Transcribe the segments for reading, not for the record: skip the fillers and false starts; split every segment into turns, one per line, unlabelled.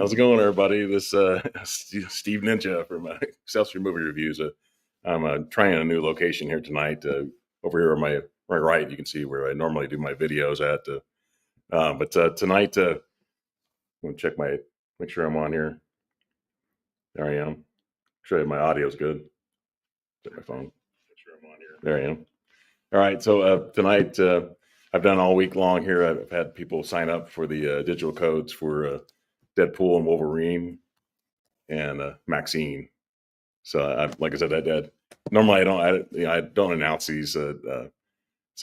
How's it going, everybody? This Steve Ninja from Accessory Movie Reviews. I'm trying a new location here tonight. Over here on my right, you can see where I normally do my videos at. But tonight, I'm gonna make sure I'm on here. There I am. Make sure my audio's good. Check my phone. Make sure I'm on here. There I am. All right. So tonight, I've done all week long here. I've had people sign up for the digital codes for Deadpool and Wolverine and Maxxxine. So like I said, normally I don't announce these, so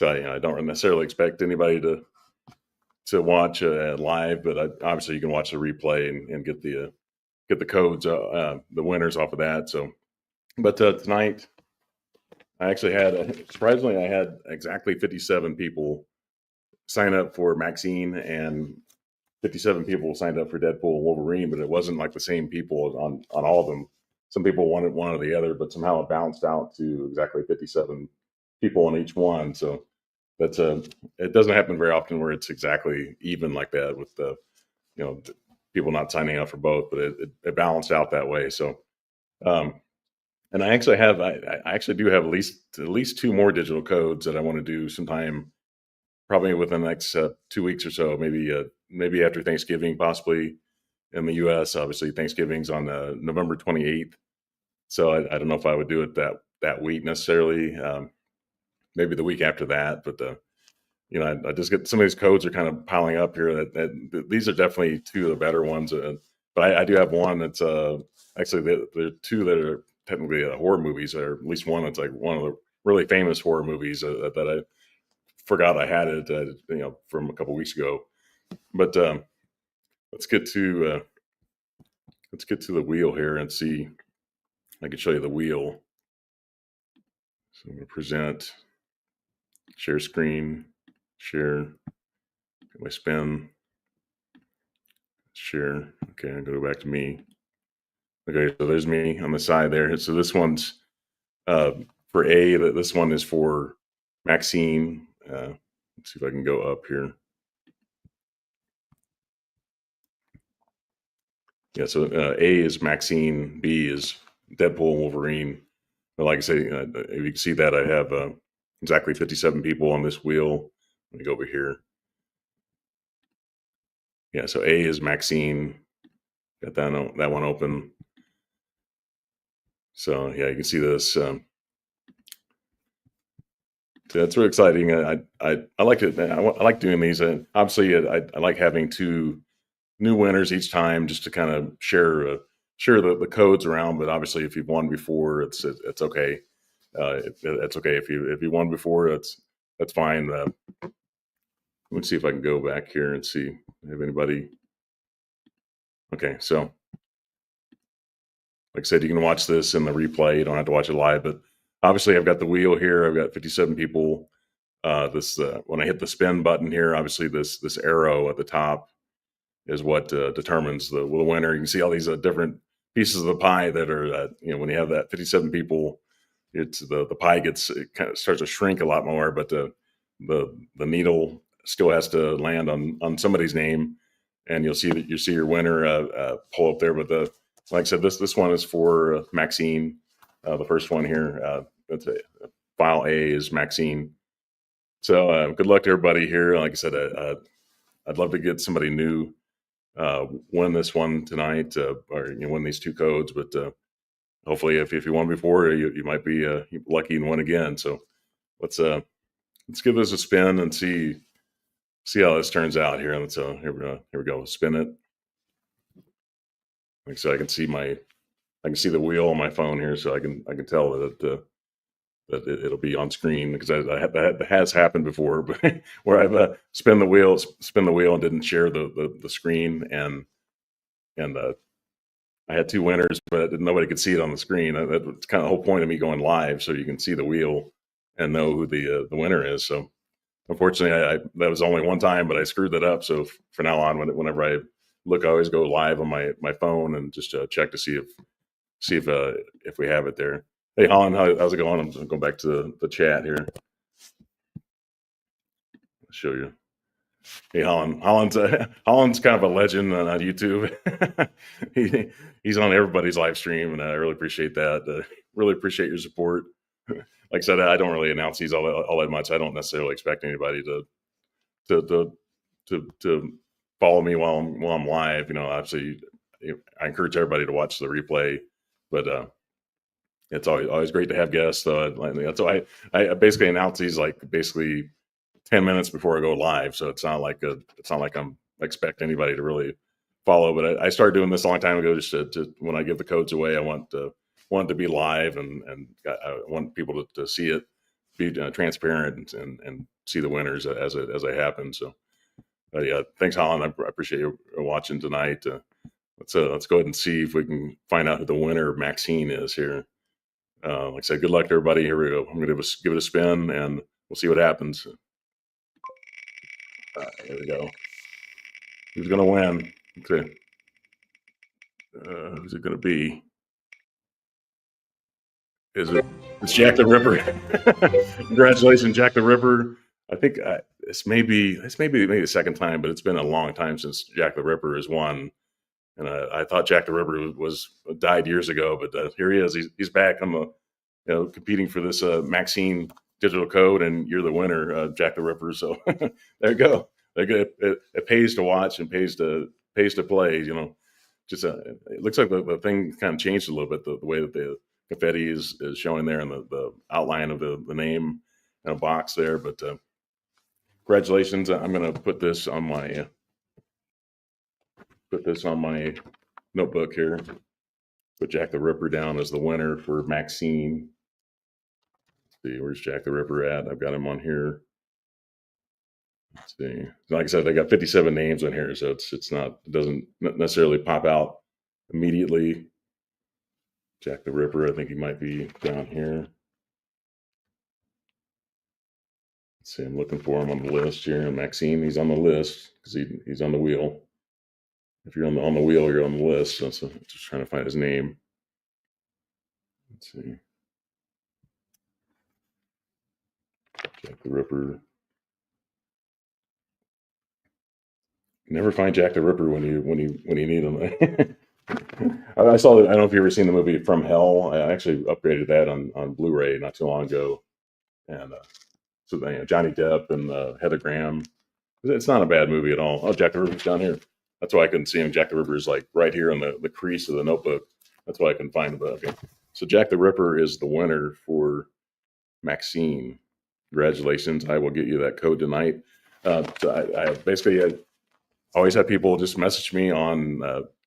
I don't necessarily expect anybody to watch live, but obviously you can watch the replay and get the codes, the winners off of that. So, but tonight I actually had surprisingly I had exactly 57 people sign up for Maxxxine and 57 people signed up for Deadpool and Wolverine, but it wasn't like the same people on all of them. Some people wanted one or the other, but somehow it bounced out to exactly 57 people on each one. So that's it doesn't happen very often where it's exactly even like that with the people not signing up for both, but it balanced out that way. So and I actually do have at least two more digital codes that I want to do sometime, probably within the next 2 weeks or so, maybe after Thanksgiving, possibly in the U.S. Obviously, Thanksgiving's on November 28th, so I don't know if I would do it that week necessarily. Maybe the week after that, but I just get some of these codes are kind of piling up here. That these are definitely two of the better ones, but I do have one that's actually there are two that are technically horror movies, or at least one that's like one of the really famous horror movies that I forgot I had it, from a couple weeks ago. But let's get to the wheel here and see. I can show you the wheel. So I'm going to present, share screen, share, get my spin, share. Okay, I'll go back to me. Okay, so there's me on the side there. So this one's for A. This one is for Maxxxine. Let's see if I can go up here. Yeah, so A is Maxxxine, B is Deadpool and Wolverine. But like I say, if you can see that I have exactly 57 people on this wheel. Let me go over here. Yeah, so A is Maxxxine. Got that one open. So yeah, you can see this. So that's really exciting. I like it. I like doing these. Obviously, I like having two new winners each time, just to kind of share the codes around. But obviously, if you've won before, it's okay. It's okay if you won before. That's fine. Let's see if I can go back here and see if anybody. Okay, so like I said, you can watch this in the replay. You don't have to watch it live. But obviously, I've got the wheel here. I've got 57 people. When I hit the spin button here, obviously this arrow at the top is what determines the winner. You can see all these different pieces of the pie that are, when you have that 57 people, it's the pie it kind of starts to shrink a lot more, but the needle still has to land on somebody's name, and you'll see your winner pull up there. But like I said, this one is for Maxxxine, the first one here. That's file A is Maxxxine. So good luck to everybody here. Like I said, I'd love to get somebody new win this one tonight, or win these two codes. But hopefully, if you won before, you might be lucky and win again. So let's give this a spin and see how this turns out here. Let's here we go. Spin it. Like so, I can see the wheel on my phone here, so I can tell that it'll be on screen, because that has happened before, but where I've spin the wheel and didn't share the screen, and I had two winners, but nobody could see it on the screen. That's kind of the whole point of me going live, so you can see the wheel and know who the winner is. So unfortunately, that was only one time, but I screwed that up. So for now on, whenever I look, I always go live on my phone and just check to see if we have it there. Hey, Holland, how's it going? I'm going back to the chat here. I'll show you. Hey, Holland's kind of a legend on YouTube. he, he's on everybody's live stream, and I really appreciate that. Really appreciate your support. Like I said, I don't really announce these all that much. I don't necessarily expect anybody to to to follow me while I'm live. You know, obviously, I encourage everybody to watch the replay, but it's always great to have guests. So I basically announce these like basically 10 minutes before I go live. So it's not like I'm expect anybody to really follow, but I started doing this a long time ago. Just to when I give the codes away, I want it to be live, and I want people to see it, be transparent, and see the winners as they happen. So yeah, thanks, Holland. I appreciate you watching tonight. Let's go ahead and see if we can find out who the winner of Maxxxine is here. Like I said, good luck to everybody. Here we go. I'm going to give it a spin, and we'll see what happens. Here we go. Who's going to win? Okay. Who's it going to be? It's Jack the Ripper? Congratulations, Jack the Ripper. I think this may be maybe the second time, but it's been a long time since Jack the Ripper has won. And I thought Jack the Ripper was died years ago, but here he is. He's back. I'm competing for this Maxxxine digital code, and you're the winner, Jack the Ripper. So there you go. It pays to watch and pays to play. You know, just it looks like the thing kind of changed a little bit. The way that the confetti is showing there, and the outline of the name and a box there. But congratulations! I'm going to put this on my notebook here. Put Jack the Ripper down as the winner for Maxxxine. Let's see, where's Jack the Ripper at? I've got him on here. Let's see. Like I said, they got 57 names on here, so it doesn't necessarily pop out immediately. Jack the Ripper, I think he might be down here. Let's see, I'm looking for him on the list here. Maxxxine, he's on the list because he's on the wheel. If you're on the wheel, you're on the list. So just trying to find his name. Let's see. Jack the Ripper. Never find Jack the Ripper when you need him. I saw that. I don't know if you've ever seen the movie From Hell. I actually upgraded that on Blu-ray not too long ago, and so Johnny Depp and Heather Graham. It's not a bad movie at all. Oh, Jack the Ripper's down here. That's why I couldn't see him. Jack the Ripper is like right here on the crease of the notebook. That's why I couldn't find him. Okay. So Jack the Ripper is the winner for Maxxxine. Congratulations. I will get you that code tonight. So I basically always have people just message me on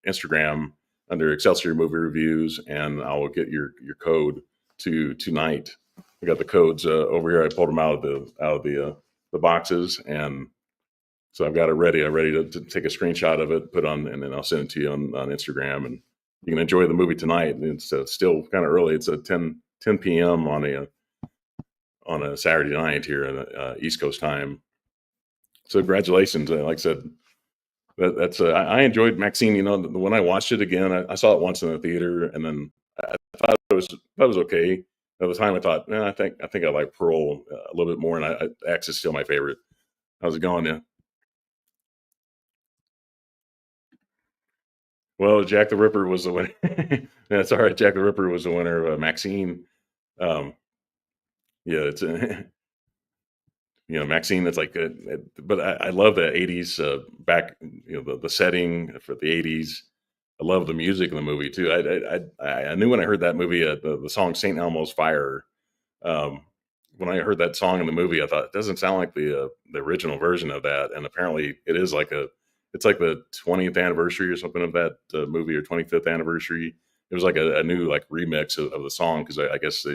Instagram under Excelsior Movie Reviews, and I will get your code tonight. I got the codes over here. I pulled them out of the boxes, and so I've got it ready. I'm ready to take a screenshot of it, put on, and then I'll send it to you on Instagram, and you can enjoy the movie tonight. It's still kind of early. It's 10 p.m. on a Saturday night here in East Coast time. So congratulations. Like I said, that's I enjoyed Maxxxine. You know, when I watched it again, I saw it once in the theater, and then I thought it was okay. At the time, I thought, I think I like Pearl a little bit more, and X is still my favorite. How's it going? Yeah. Well, Jack the Ripper was the winner. That's all right. Jack the Ripper was the winner of Maxxxine. Um, yeah, it's Maxxxine. It's like, but I love the '80s back. The setting for the '80s. I love the music in the movie too. I knew when I heard that movie, the song "St. Elmo's Fire." When I heard that song in the movie, I thought it doesn't sound like the original version of that, and apparently it is it's like the 20th anniversary or something of that movie, or 25th anniversary. It was like a new like remix of the song, because I guess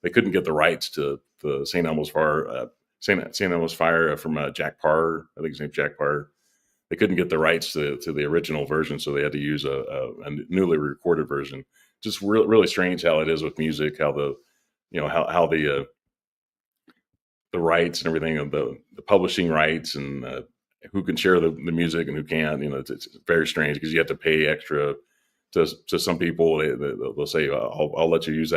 they couldn't get the rights to the St. Elmo's Fire. St. Elmo's Fire from Jack Parr. I think his name's Jack Parr. They couldn't get the rights to the original version, so they had to use a newly recorded version. Just really strange how it is with music, how how the rights and everything of the publishing rights, and who can share the music and who can't. It's very strange, because you have to pay extra to some people. They'll say, I'll let you use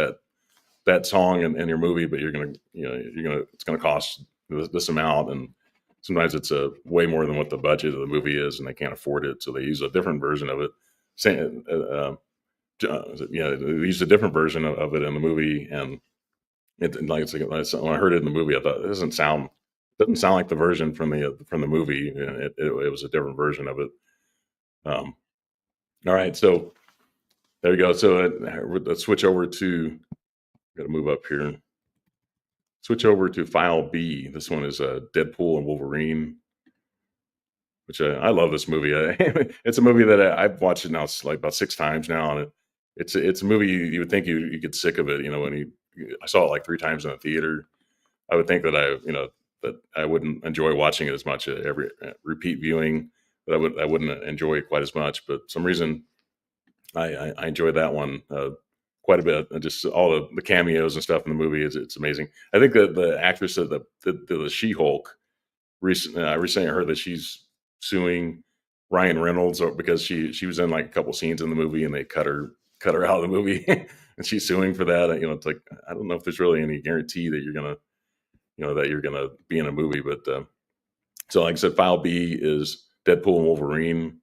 that song in your movie, but it's gonna cost this amount. And sometimes it's a way more than what the budget of the movie is, and they can't afford it, so they use a different version of it. Same, they used a different version of it in the movie, and when I heard it in the movie, I thought it doesn't sound like the version from the movie. It was a different version of it. All right, so there we go. So let's switch over to. Got to move up here. Switch over to file B. This one is Deadpool and Wolverine, which I love this movie. It's a movie that I've watched it now like about 6 times now, and it's a movie you would think you get sick of it. When I saw it like 3 times in the theater, I would think that I wouldn't enjoy watching it as much every repeat viewing, that I wouldn't enjoy it quite as much. But for some reason, I enjoyed that one quite a bit. And just all the cameos and stuff in the movie it's amazing. I think that the actress of the She-Hulk I recently heard that she's suing Ryan Reynolds because she was in like a couple scenes in the movie and they cut her out of the movie and she's suing for that. It's like I don't know if there's really any guarantee that you're gonna be in a movie, but so like I said, file B is Deadpool and Wolverine.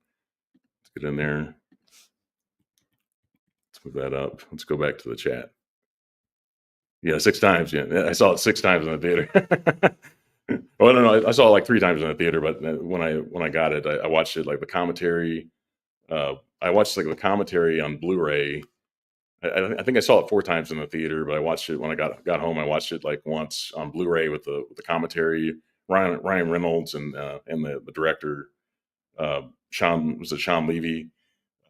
Let's get in there. Let's move that up. Let's go back to the chat. Yeah, 6 times. Yeah, I saw it 6 times in the theater. Well, no, I saw it like 3 times in the theater, but when I got it, I watched it like the commentary. I watched like the commentary on Blu-ray. I think I saw it 4 times in the theater, but I watched it when I got home. I watched it like once on Blu-ray with the commentary. Ryan Reynolds and the director Sean Levy.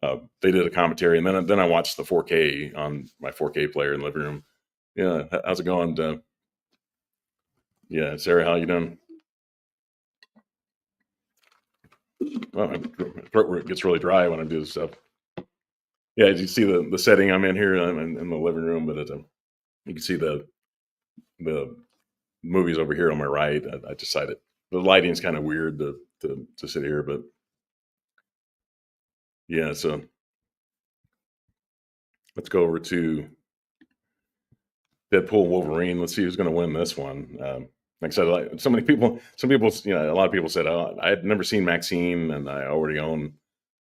They did a commentary, and then I watched the 4K on my 4K player in the living room. Yeah, how's it going? Yeah, Sarah, how you doing? Well, my throat gets really dry when I do this stuff. Yeah, you see the setting I'm in here. I'm in the living room, but you can see the movies over here on my right. I decided the lighting's kind of weird to sit here, but yeah. So let's go over to Deadpool Wolverine. Let's see who's going to win this one. Like I said, some people, a lot of people said, I had never seen Maxxxine and I already own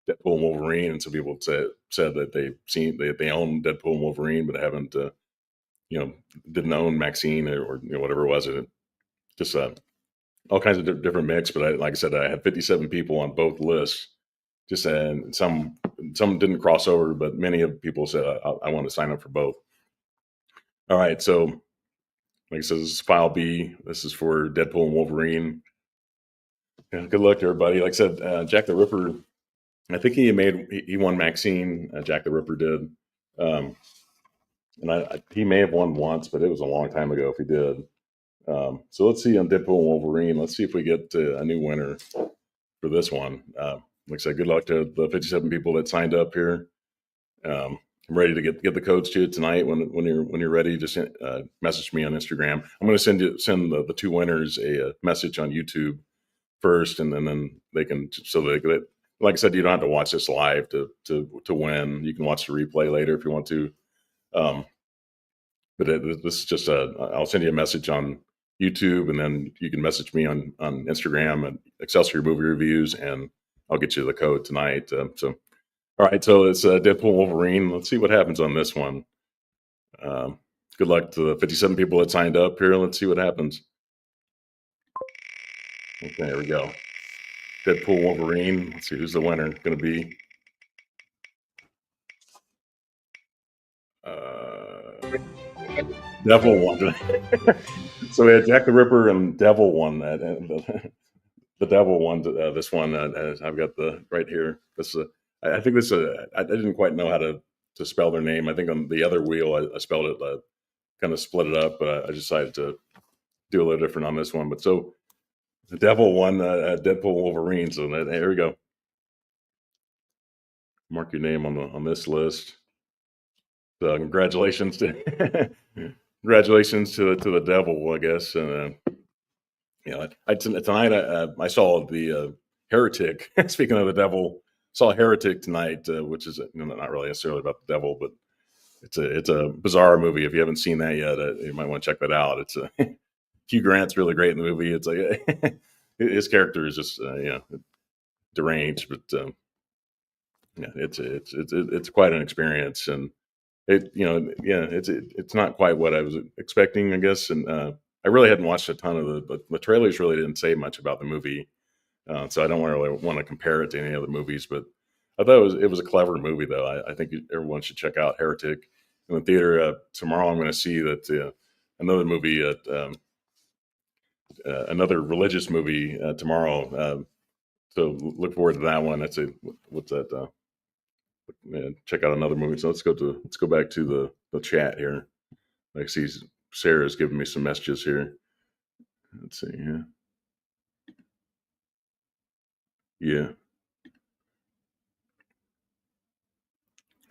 Deadpool and Wolverine. And some people said that they own Deadpool and Wolverine, but haven't, didn't own Maxxxine or whatever it was. It just all kinds of different mix. But like I said, I had 57 people on both lists. And some didn't cross over, but many of people said I want to sign up for both. All right, so like I said, this is file B. This is for Deadpool and Wolverine. Yeah, good luck to everybody. Like I said, Jack the Ripper, I think he won Maxxxine. Jack the Ripper did. And he may have won once, but it was a long time ago if he did. So let's see on Deadpool and Wolverine. Let's see if we get a new winner for this one. Like I said, good luck to the 57 people that signed up here. I'm ready to get the codes to you tonight. When you're ready, just message me on Instagram. I'm going to send the 2 winners a message on YouTube first, and then they can like I said, you don't have to watch this live to win. You can watch the replay later if you want to. But this is just I'll send you a message on YouTube, and then you can message me on Instagram at Excelsior Movie Reviews, and I'll get you the code tonight. All right, so it's Deadpool Wolverine. Let's see what happens on this one. Good luck to the 57 people that signed up here. Let's see what happens. Okay, there we go. Deadpool Wolverine. Let's see who's the winner going to be. Devil won. So we had Jack the Ripper and Devil won that. The Devil won this one. I've got the right here. This I think this. I didn't quite know how to spell their name. I think on the other wheel I spelled it, kind of split it up, but I decided to do a little different on this one. But so the Devil won Deadpool Wolverine. So there we go. Mark your name on this list. So congratulations to the Devil, I guess. And tonight I saw the Heretic. Speaking of the Devil. Saw Heretic tonight, which is not really necessarily about the devil, but it's a bizarre movie. If you haven't seen that yet, you might want to check that out. It's Hugh Grant's really great in the movie. It's like his character is just deranged, but yeah, it's quite an experience, and it's not quite what I was expecting, I guess, and I really hadn't watched a ton of the trailers. Really didn't say much about the movie, so I don't really want to compare it to any other movies. But I thought it was a clever movie, though. I think everyone should check out Heretic in the theater tomorrow. I'm going to see that another movie, another religious movie tomorrow. So look forward to that one. That's a what's that? Check out another movie. So let's go back to the chat here. I see Sarah's giving me some messages here. Let's see. Yeah.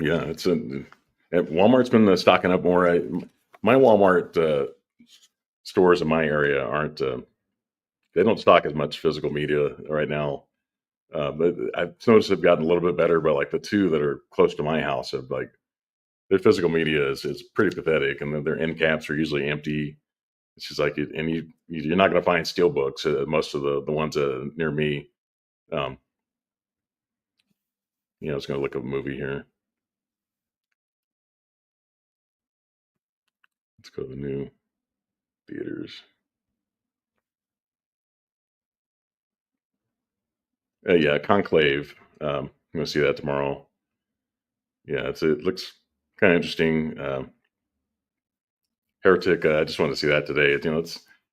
Yeah. Walmart's been stocking up more. My Walmart stores in my area aren't. They don't stock as much physical media right now. But I've noticed they've gotten a little bit better. But like the two that are close to my house have like their physical media is pretty pathetic, and then their end caps are usually empty. It's just like, and you're not going to find steel books. Most of the ones near me. Um, I was going to look up a movie here. Let's go to the new theaters. Yeah, Conclave. I'm going to see that tomorrow. Yeah, it looks kind of interesting. Heretic. I just wanted to see that today.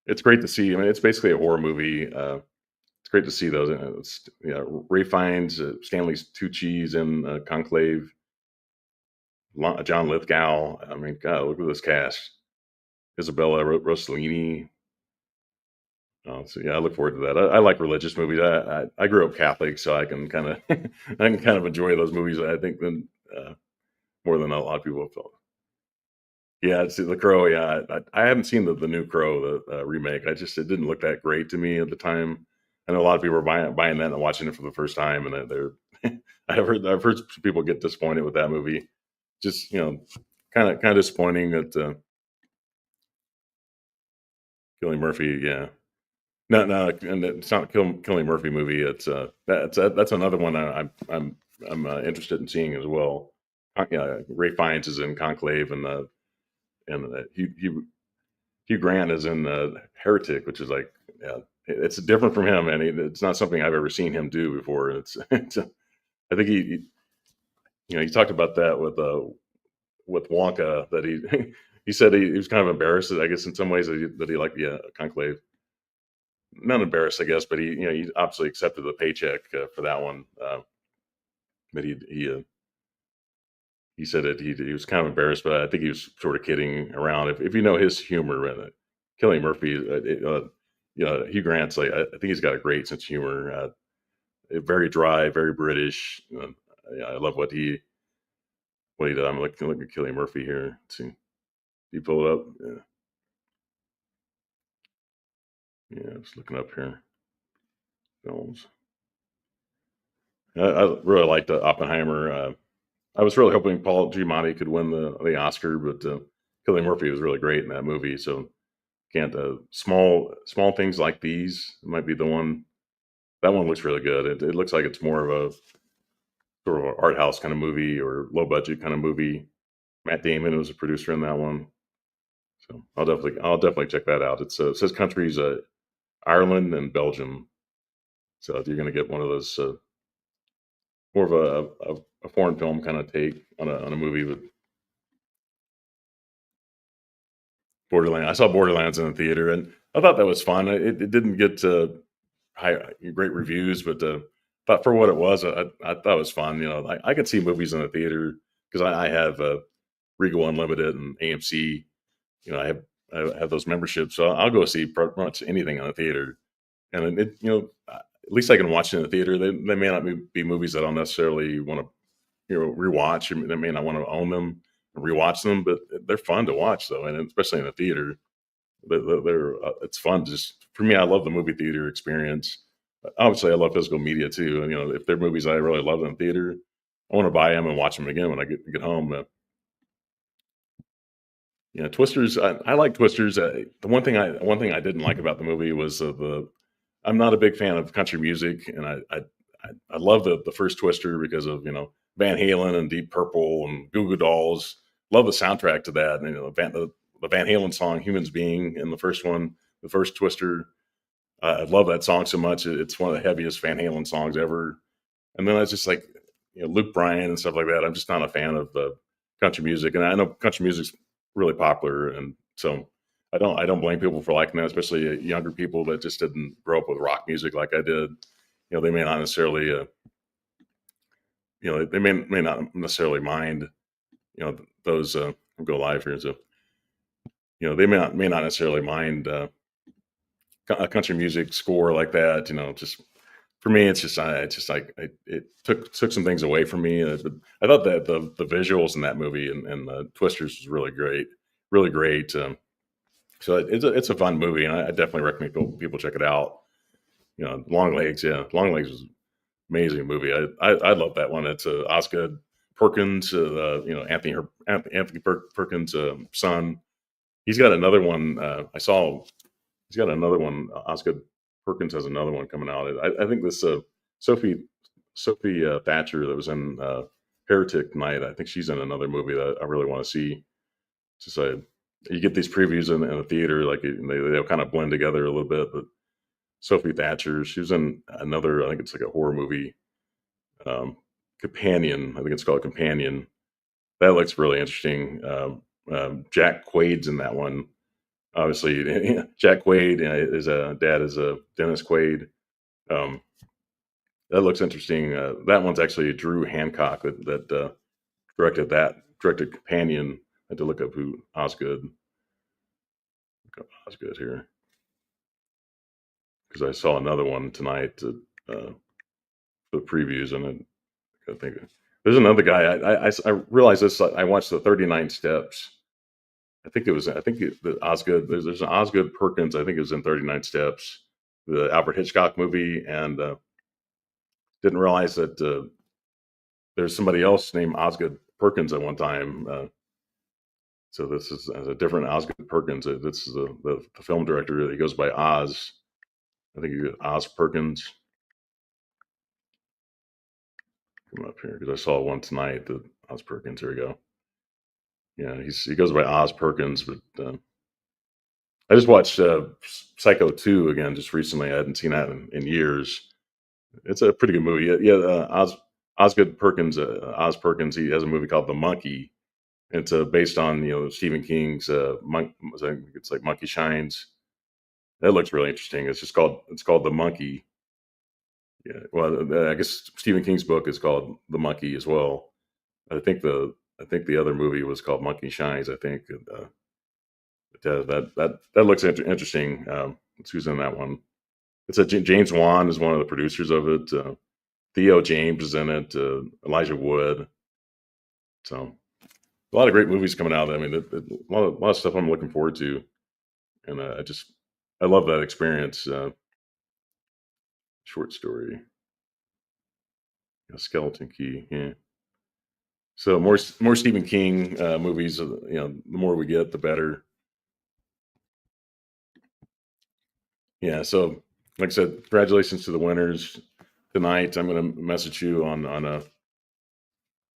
It's great to see. I mean, it's basically a horror movie. It's great to see those. Ray Fiennes, Stanley Tucci's in Conclave, John Lithgow. I mean, God, look at this cast. Isabella Rossellini. So yeah, I look forward to that. I like religious movies. I grew up Catholic, so I can kind of I can kind of enjoy those movies. I think than more than a lot of people have felt. Yeah, see the Crow. Yeah, I haven't seen the new Crow, the remake. It didn't look that great to me at the time. I know a lot of people were buying that and watching it for the first time, and they're I've heard some people get disappointed with that movie. Just kind of disappointing that Killing Murphy. Yeah, no, and it's not Killing Murphy movie. It's that's another one I'm interested in seeing as well. Yeah, Ray Fiennes is in Conclave, and Hugh Grant is in Heretic, which is like, yeah, it's different from him, and it's not something I've ever seen him do before. I think he talked about that with Wonka, that he he said he was kind of embarrassed, I guess, in some ways that he liked the Conclave. Not embarrassed, I guess, but he obviously accepted the paycheck for that one. But he said that he was kind of embarrassed, but I think he was sort of kidding around. If you know his humor, Killing Murphy, Hugh Grant's like, I think he's got a great sense of humor. Very dry, very British. Yeah, I love what he did. I'm looking at Killing Murphy here. Let's see, you pull it up. Yeah, just looking up here films. I really liked Oppenheimer. I was really hoping Paul Giamatti could win the Oscar, but Killing Murphy was really great in that movie. So can't small things like these might be the one. That one looks really good. It looks like it's more of a sort of an art house kind of movie or low budget kind of movie. Matt Damon was a producer in that one, so I'll definitely check that out. It says countries Ireland and Belgium, so if you're going to get one of those more of a foreign film kind of take on a movie with Borderlands. I saw Borderlands in the theater, and I thought that was fun. It didn't get great reviews, but thought for what it was, I thought it was fun. I could see movies in the theater because I have Regal Unlimited and AMC. I have those memberships, so I'll go see pretty much anything in the theater. And at least I can watch it in the theater. They may not be movies that I'll necessarily want to rewatch. They may not want to own them and rewatch them, but they're fun to watch though, and especially in the theater. It's fun. Just for me, I love the movie theater experience. Obviously, I love physical media too. And if they're movies I really love in the theater, I want to buy them and watch them again when I get home. Twisters. I like Twisters. The one thing I didn't like about the movie was I'm not a big fan of country music, and I love the first Twister because of Van Halen and Deep Purple and Goo Goo Dolls. Love the soundtrack to that. And, the Van Halen song "Humans Being" in the first one, the first Twister. I love that song so much. It's one of the heaviest Van Halen songs ever. And then it's just like Luke Bryan and stuff like that. I'm just not a fan of country music, and I know country music's really popular, and so I don't blame people for liking that, especially younger people that just didn't grow up with rock music like I did. They may not necessarily they may not necessarily mind those I'll go live here, so they may not necessarily mind a country music score like that. Just for me, it's just like it took some things away from me. But I thought that the visuals in that movie and the Twisters was really great, really great. So it's a fun movie, and I definitely recommend people check it out. Long Legs, yeah, Long Legs was amazing movie. I love that one. It's Osgood Perkins, Anthony Perkins' son. He's got another one. I saw he's got another one. Osgood Perkins has another one coming out. I think this Sophie Thatcher that was in Heretic Night. I think she's in another movie that I really want to see. Just you get these previews in the theater, like they kind of blend together a little bit. But Sophie Thatcher, she was in another. I think it's like a horror movie. Companion. I think it's called Companion. That looks really interesting. Jack Quaid's in that one. Obviously, Jack Quaid is dad is Dennis Quaid. That looks interesting. That one's actually Drew Hancock that directed Companion. I had to look up who Osgood here because I saw another one tonight for the previews, and I think there's another guy. I realized this. I watched the 39 Steps. I think the Osgood. There's an Osgood Perkins. I think it was in 39 Steps, the Alfred Hitchcock movie, and didn't realize that there's somebody else named Osgood Perkins at one time. So this is a different Osgood Perkins. This is the film director. He goes by Oz. I think Oz Perkins. Come up here because I saw one tonight. The Oz Perkins. Here we go. Yeah, he goes by Oz Perkins, but I just watched Psycho 2 again just recently. I hadn't seen that in years. It's a pretty good movie. Yeah. Osgood Perkins, Oz Perkins. He has a movie called The Monkey. It's based on Stephen King's I think it's like Monkey Shines. That looks really interesting. It's called The Monkey. Yeah. Well, I guess Stephen King's book is called The Monkey as well. I think the other movie was called Monkey Shines. I think that looks interesting. Who's in that one? It's James Wan is one of the producers of it. Theo James is in it. Elijah Wood. So a lot of great movies coming out. I mean, a lot of stuff I'm looking forward to, and I love that experience. Short story, Skeleton Key. Yeah. So more Stephen King movies. The more we get, the better. Yeah. So, like I said, congratulations to the winners tonight. I'm going to message you on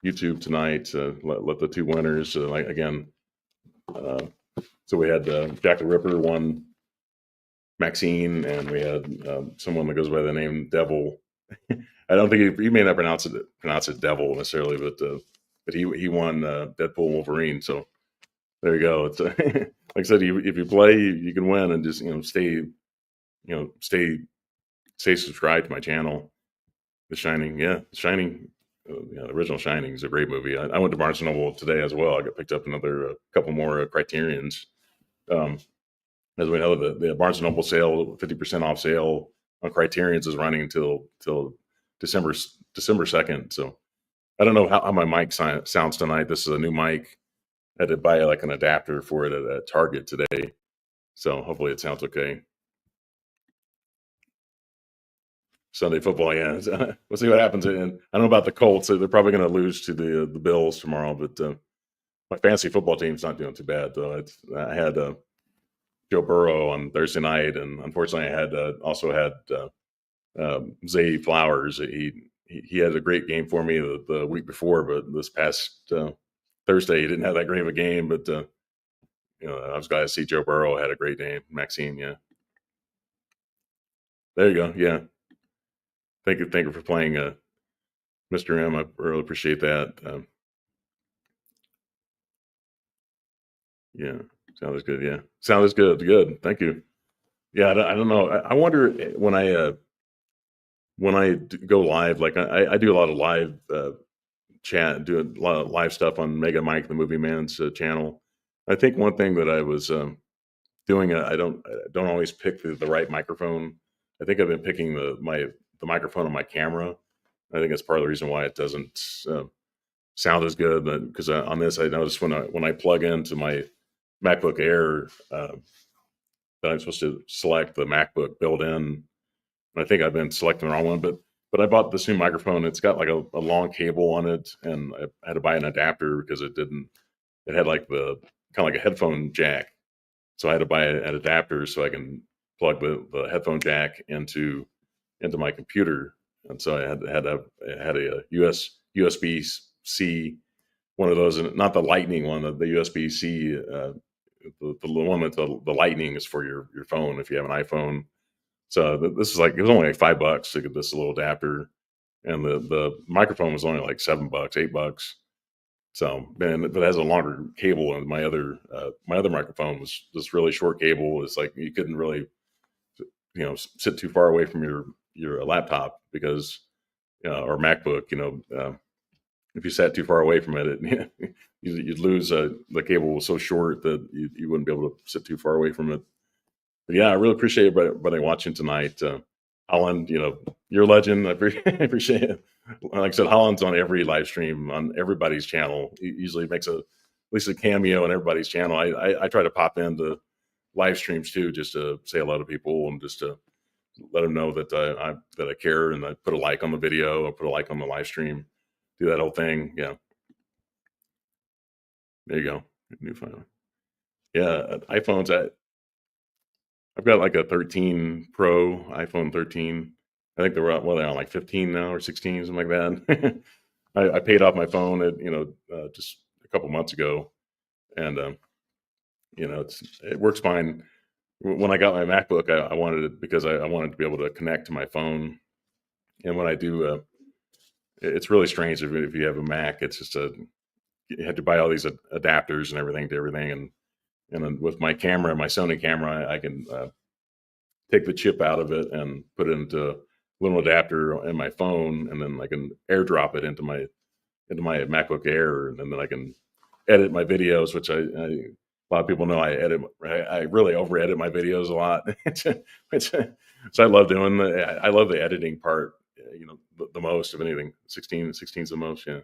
YouTube tonight. Let the two winners again. So we had Jack the Ripper won Maxxine, and we had someone that goes by the name Devil. I don't think he may not pronounce it Devil necessarily, but he won Deadpool and Wolverine. So there you go. It's like I said, if you play, you can win, and just stay subscribed to my channel. The Shining, The Shining. The original Shining is a great movie. I went to Barnes & Noble today as well. I got picked up another couple more Criterions. As we know, the Barnes & Noble sale, 50% off sale on Criterions is running until December 2nd. So I don't know how my mic sounds tonight. This is a new mic. I had to buy like an adapter for it at Target today. So hopefully it sounds okay. Sunday football, yeah. We'll see what happens. And I don't know about the Colts. They're probably going to lose to the Bills tomorrow. But my fantasy football team's not doing too bad, though. I had Joe Burrow on Thursday night, and unfortunately, I had also had Zay Flowers. He had a great game for me the week before, but this past Thursday he didn't have that great of a game. But I was glad to see Joe Burrow had a great game. Maxxine, yeah, there you go. Yeah, thank you for playing, Mr. M. I really appreciate that. Yeah, sounds good. Yeah, sounds good. Good, thank you. Yeah, I don't know. I wonder when I go live, like I do a lot of live chat, do a lot of live stuff on Mega Mike, the Movie Man's channel. I think one thing that I was doing, I don't always pick the right microphone. I think I've been picking the microphone on my camera. I think that's part of the reason why it doesn't sound as good. Because on this, I noticed when I plug into my MacBook Air, that I'm supposed to select the MacBook built-in. I think I've been selecting the wrong one, but I bought this new microphone. It's got like a long cable on it, and I had to buy an adapter because it didn't. It had like the kind of like a headphone jack, so I had to buy an adapter so I can plug the headphone jack into my computer. And so I had a USB C, one of those, and not the Lightning one, the USB C. The one that the Lightning is for your phone if you have an iPhone. So this is like it was only like $5 to get this little adapter, and the microphone was only like $7, $8. So man, but it has a longer cable, and my other microphone was this really short cable. It's like you couldn't really sit too far away from your laptop because or MacBook. If you sat too far away from it, you'd lose. The cable was so short that you wouldn't be able to sit too far away from it. But yeah, I really appreciate everybody watching tonight. Holland, you're a legend. I appreciate it. Like I said, Holland's on every live stream on everybody's channel. He usually makes at least a cameo on everybody's channel. I try to pop into live streams too, just to say hello to people and just to let them know that I care, and I put a like on the video or put a like on the live stream. Do that whole thing. Yeah, there you go. New phone. Yeah, iPhones. I've got like a 13 Pro, iPhone 13. I think they're on like 15 now or 16, something like that. I paid off my phone just a couple months ago, and it works fine. When I got my MacBook, I wanted it because I wanted to be able to connect to my phone. And when I do, it's really strange if you have a Mac. It's just you have to buy all these adapters and everything to everything. And then with my camera, my Sony camera, I can take the chip out of it and put it into a little adapter in my phone, and then I can airdrop it into my MacBook Air, and then I can edit my videos, which a lot of people know I really over edit my videos a lot. So I love doing I love the editing part, the most of anything. 16's the most. Yeah.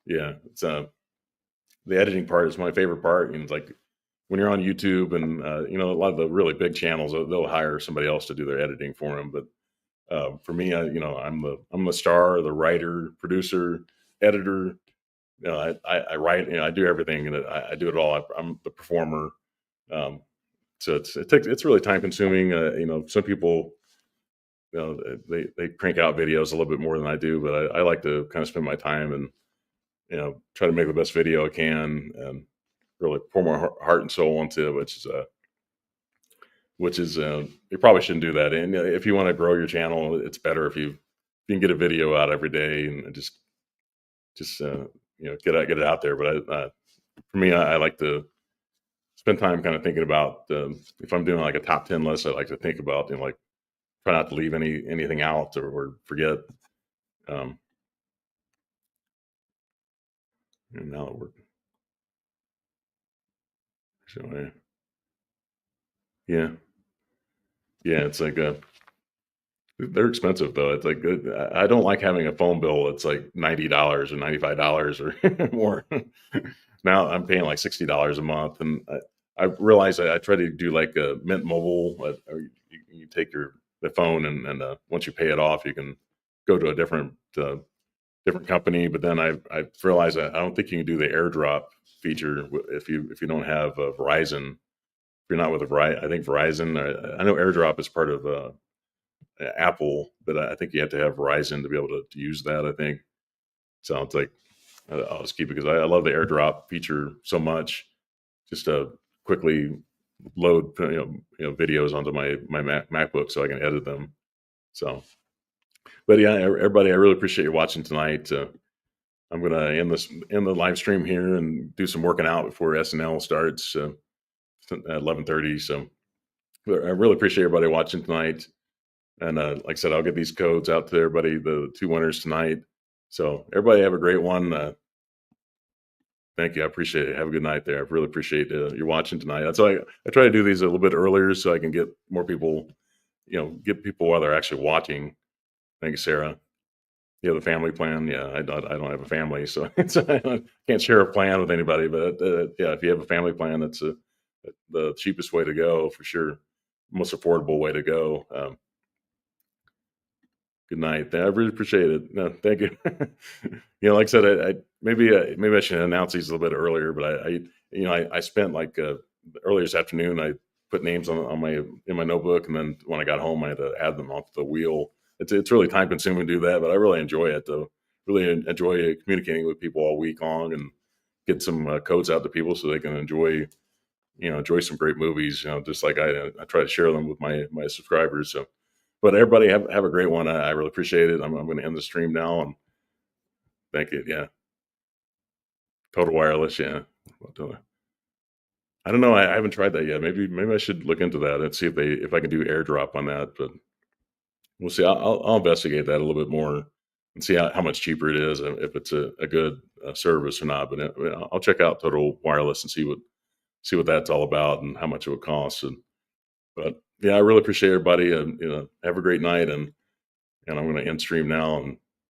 Yeah. It's, the editing part is my favorite part. And it's like when you're on YouTube and, a lot of the really big channels, they'll hire somebody else to do their editing for them. But for me, I'm the star, the writer, producer, editor. I write, I do everything, and I do it all. I'm the performer. So it's really time consuming. Some people, they crank out videos a little bit more than I do, but I like to kind of spend my time and, try to make the best video I can and really pour my heart and soul into it, which is you probably shouldn't do that. And if you want to grow your channel, it's better if you can get a video out every day and just get it out there. But for me, I like to spend time kind of thinking about if I'm doing like a top 10 list, I like to think about like try not to leave anything out or forget. And now it works. So yeah, yeah, it's like they're expensive though. It's like I don't like having a phone bill. It's like $90 or $95 or more. Now I'm paying like $60 a month, and I realize I try to do like a Mint Mobile. Or you take the phone, and once you pay it off, you can go to a different company. But then I realized I don't think you can do the AirDrop feature if you don't have Verizon. you're not with I think Verizon. I know AirDrop is part of Apple, but I think you have to have Verizon to be able to use that. I think so. It's like I'll just keep it because I love the AirDrop feature so much. Just to quickly load videos onto my MacBook so I can edit them. So, but yeah, everybody, I really appreciate you watching tonight. I'm gonna end the live stream here and do some working out before SNL starts at 11:30. So, but I really appreciate everybody watching tonight. And like I said, I'll get these codes out to everybody, the 2 winners tonight. So everybody have a great one. Thank you. I appreciate it. Have a good night there. I really appreciate you watching tonight. That's why I try to do these a little bit earlier so I can get more people, get people while they're actually watching. Thank you, Sarah. You have a family plan? Yeah, I don't have a family, so I can't share a plan with anybody. But yeah, if you have a family plan, that's the cheapest way to go for sure, most affordable way to go. Good night. I really appreciate it. No, thank you. Like I said, maybe I should announce these a little bit earlier, but I spent like earlier this afternoon. I put names on my in my notebook, and then when I got home, I had to add them onto the wheel. It's really time consuming to do that, but I really enjoy it. Though, really enjoy communicating with people all week long and get some codes out to people so they can enjoy some great movies. Just like I try to share them with my subscribers. So. But everybody have a great one. I really appreciate it. I'm going to end the stream now. And thank you. Yeah. Total wireless. Yeah. I don't know. I haven't tried that yet. Maybe I should look into that and see if I can do AirDrop on that. But we'll see. I'll investigate that a little bit more and see how much cheaper it is, and if it's a good service or not. But I'll check out Total Wireless and see what that's all about and how much it would cost. But yeah, I really appreciate everybody. And have a great night. And I'm going to end stream now and